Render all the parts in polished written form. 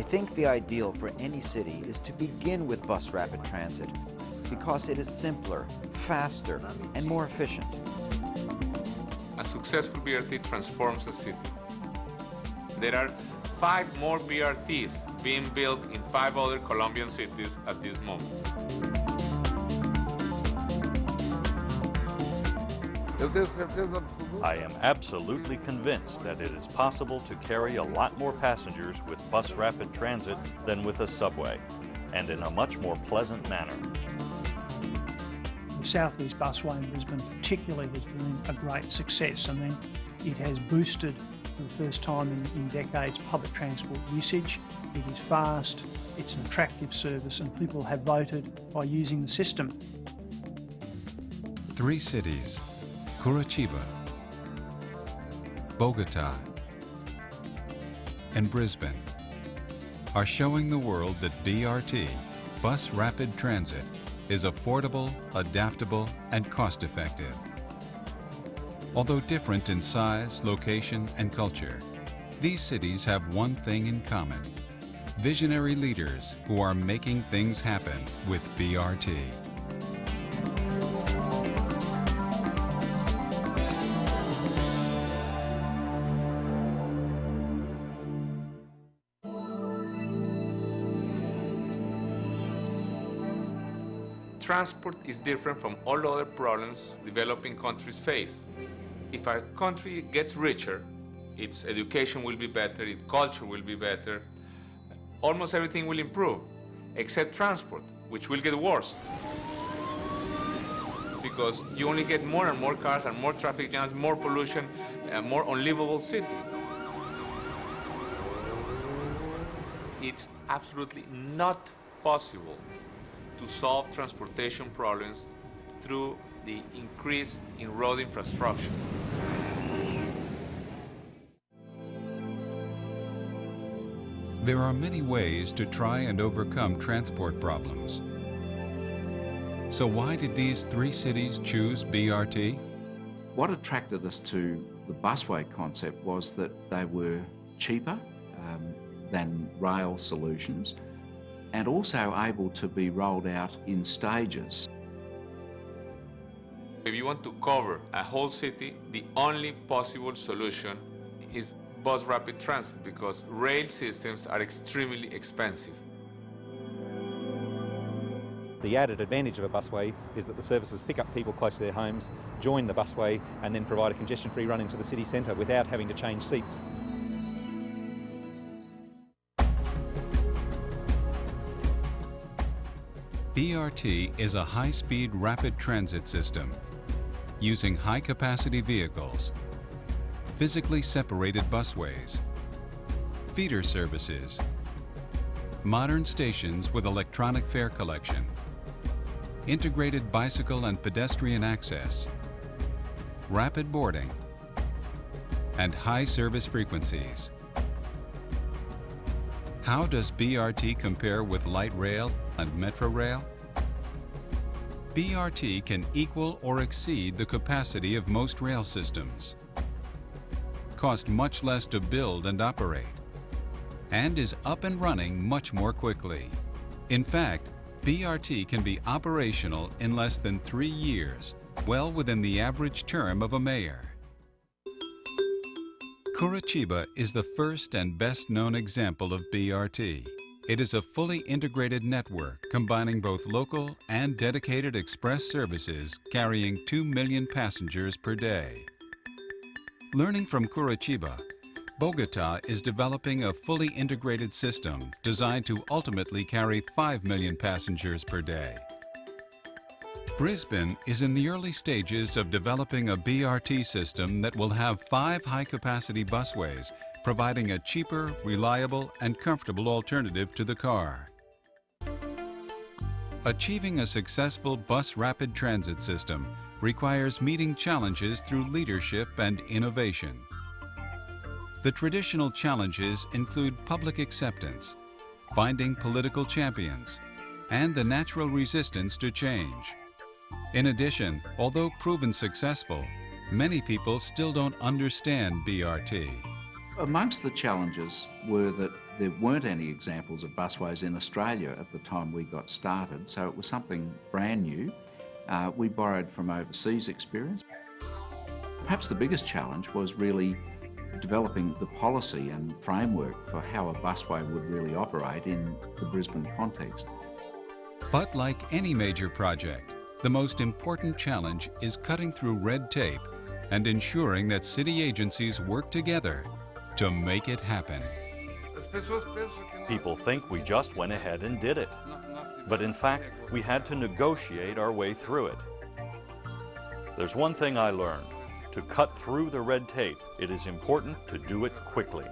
think the ideal for any city is to begin with bus rapid transit because it is simpler, faster, and more efficient. A successful BRT transforms a city. There are 5 more BRTs being built in 5 other Colombian cities at this moment. I am absolutely convinced that it is possible to carry a lot more passengers with bus rapid transit than with a subway, and in a much more pleasant manner. The Southeast Busway in Brisbane particularly has been a great success. I mean, it has boosted for the first time in decades public transport usage. It is fast, it's an attractive service, and people have voted by using the system. 3 cities, Curitiba, Bogota, and Brisbane, are showing the world that BRT, bus rapid transit, is affordable, adaptable, and cost-effective. Although different in size, location, and culture, these cities have one thing in common: visionary leaders who are making things happen with BRT. Transport is different from all other problems developing countries face. If a country gets richer, its education will be better, its culture will be better, almost everything will improve, except transport, which will get worse. Because you only get more and more cars and more traffic jams, more pollution, a more unlivable city. It's absolutely not possible to solve transportation problems through the increase in road infrastructure. There are many ways to try and overcome transport problems. So why did these 3 cities choose BRT? What attracted us to the busway concept was that they were cheaper than rail solutions, and also able to be rolled out in stages. If you want to cover a whole city, the only possible solution is bus rapid transit, because rail systems are extremely expensive. The added advantage of a busway is that the services pick up people close to their homes, join the busway, and then provide a congestion-free run into the city centre without having to change seats. BRT is a high-speed rapid transit system using high-capacity vehicles, physically separated busways, feeder services, modern stations with electronic fare collection, integrated bicycle and pedestrian access, rapid boarding, and high service frequencies. How does BRT compare with light rail and metro rail? BRT can equal or exceed the capacity of most rail systems, cost much less to build and operate, and is up and running much more quickly. In fact, BRT can be operational in less than 3 years, well within the average term of a mayor. Curitiba is the first and best known example of BRT. It is a fully integrated network combining both local and dedicated express services carrying 2 million passengers per day. Learning from Curitiba, Bogota is developing a fully integrated system designed to ultimately carry 5 million passengers per day. Brisbane is in the early stages of developing a BRT system that will have 5 high-capacity busways, providing a cheaper, reliable, and comfortable alternative to the car. Achieving a successful bus rapid transit system requires meeting challenges through leadership and innovation. The traditional challenges include public acceptance, finding political champions, and the natural resistance to change. In addition, although proven successful, many people still don't understand BRT. Amongst the challenges were that There weren't any examples of busways in Australia at the time we got started, so it was something brand new. We borrowed from overseas experience. Perhaps the biggest challenge was really developing the policy and framework for how a busway would really operate in the Brisbane context. But like any major project, the most important challenge is cutting through red tape and ensuring that city agencies work together to make it happen. People think we just went ahead and did it. But in fact, we had to negotiate our way through it. There's one thing I learned. To cut through the red tape, it is important to do it quickly.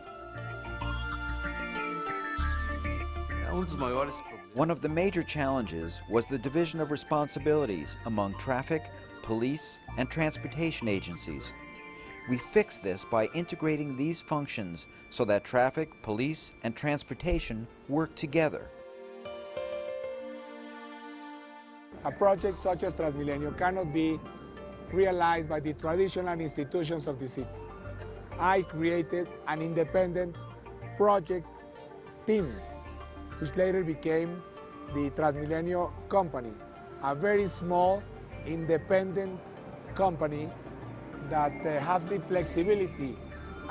One of the major challenges was the division of responsibilities among traffic, police, and transportation agencies. We fixed this by integrating these functions so that traffic, police, and transportation work together. A project such as Transmilenio cannot be realized by the traditional institutions of the city. I created an independent project team, which later became the Transmilenio company, a very small, independent company that has the flexibility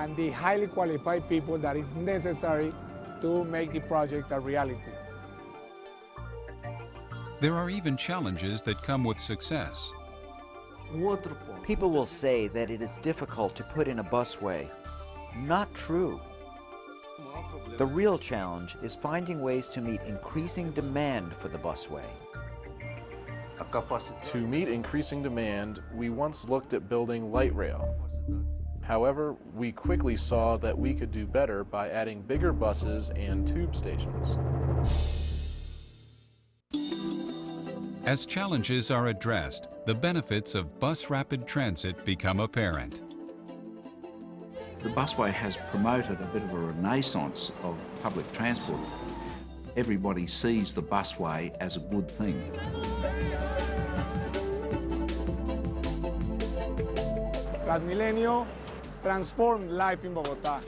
and the highly qualified people that is necessary to make the project a reality. There are even challenges that come with success. People will say that it is difficult to put in a busway. Not true. The real challenge is finding ways to meet increasing demand for the busway. To meet increasing demand, we once looked at building light rail. However, we quickly saw that we could do better by adding bigger buses and tube stations. As challenges are addressed, the benefits of bus rapid transit become apparent. The busway has promoted a bit of a renaissance of public transport. Everybody sees the busway as a good thing. Transmilenio transformed life in Bogota.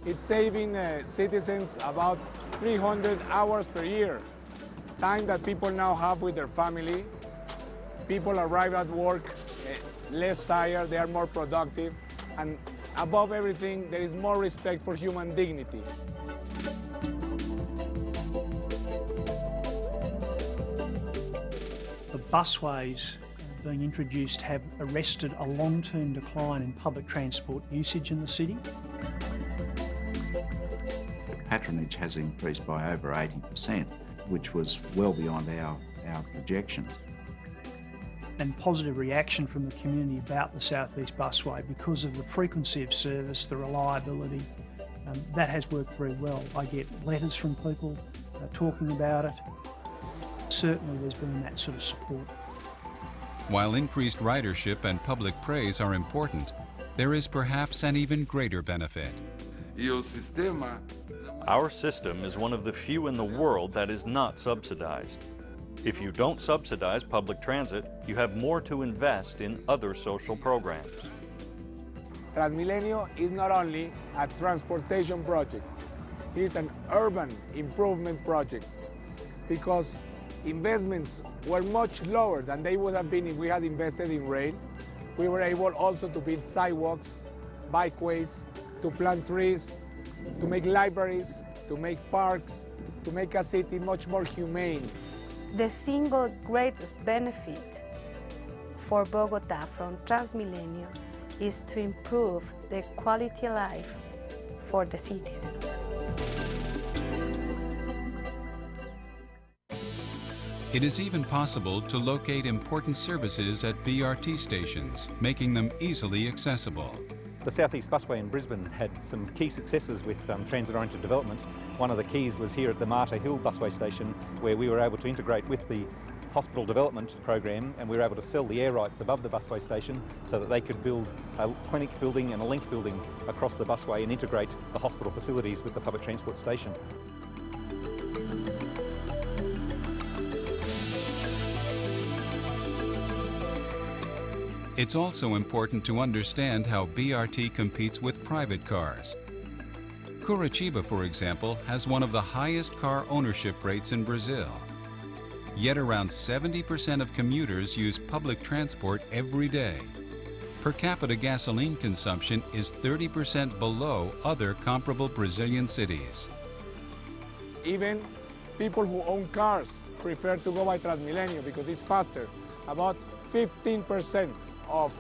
It's saving citizens about 300 hours per year, time that people now have with their family. People arrive at work less tired, they are more productive, and above everything, there is more respect for human dignity. The busways being introduced have arrested a long-term decline in public transport usage in the city. Patronage has increased by over 80%, which was well beyond our projections. And positive reaction from the community about the South East Busway because of the frequency of service, the reliability. That has worked very well. I get letters from people talking about it. Certainly there's been that sort of support. While increased ridership and public praise are important, there is perhaps an even greater benefit. Our system is one of the few in the world that is not subsidized. If you don't subsidize public transit, you have more to invest in other social programs. Transmilenio is not only a transportation project, it is an urban improvement project because investments were much lower than they would have been if we had invested in rail. We were able also to build sidewalks, bikeways, to plant trees, to make libraries, to make parks, to make a city much more humane. The single greatest benefit for Bogota from Transmilenio is to improve the quality of life for the citizens. It is even possible to locate important services at BRT stations, making them easily accessible. The South East Busway in Brisbane had some key successes with transit-oriented development. One of the keys was here at the Marta Hill Busway Station, where we were able to integrate with the hospital development program, and we were able to sell the air rights above the busway station so that they could build a clinic building and a link building across the busway and integrate the hospital facilities with the public transport station. It's also important to understand how BRT competes with private cars. Curitiba, for example, has one of the highest car ownership rates in Brazil. Yet around 70% of commuters use public transport every day. Per capita gasoline consumption is 30% below other comparable Brazilian cities. Even people who own cars prefer to go by Transmilenio because it's faster. About 15% of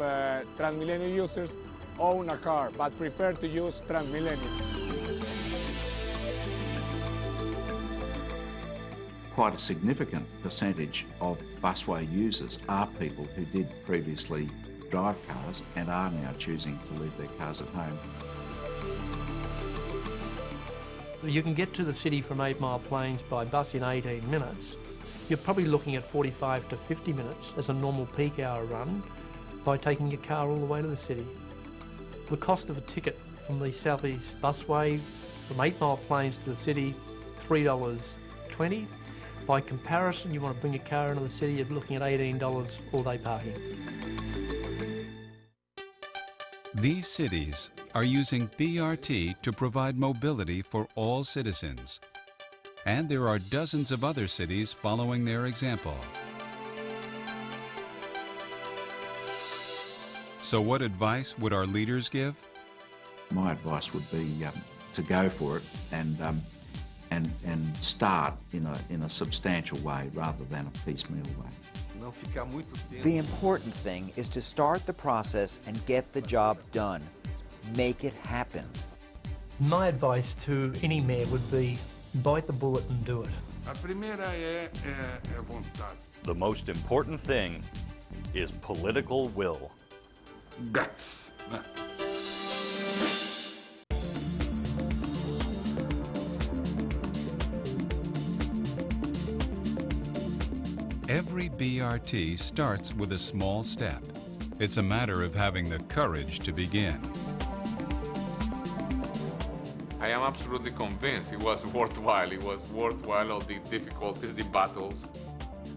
Transmilenio users own a car but prefer to use Transmilenio. Quite a significant percentage of busway users are people who did previously drive cars and are now choosing to leave their cars at home. You can get to the city from 8 Mile Plains by bus in 18 minutes. You're probably looking at 45 to 50 minutes as a normal peak hour run by taking your car all the way to the city. The cost of a ticket from the South East busway from 8 Mile Plains to the city, $3.20. By comparison, you want to bring your car into the city, you're looking at $18 all day parking. These cities are using BRT to provide mobility for all citizens. And there are dozens of other cities following their example. So what advice would our leaders give? My advice would be to go for it and start in a substantial way rather than a piecemeal way. The important thing is to start the process and get the job done. Make it happen. My advice to any mayor would be bite the bullet and do it. The most important thing is political will. Guts. Every BRT starts with a small step. It's a matter of having the courage to begin. I am absolutely convinced it was worthwhile. It was worthwhile all the difficulties, the battles.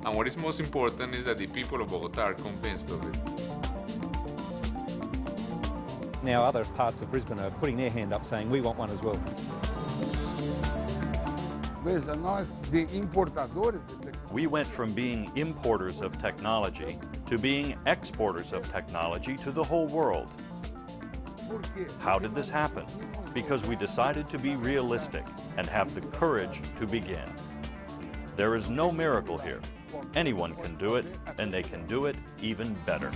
And what is most important is that the people of Bogota are convinced of it. Now other parts of Brisbane are putting their hand up saying we want one as well. We went from being importers of technology to being exporters of technology to the whole world. How did this happen? Because we decided to be realistic and have the courage to begin. There is no miracle here. Anyone can do it, and they can do it even better.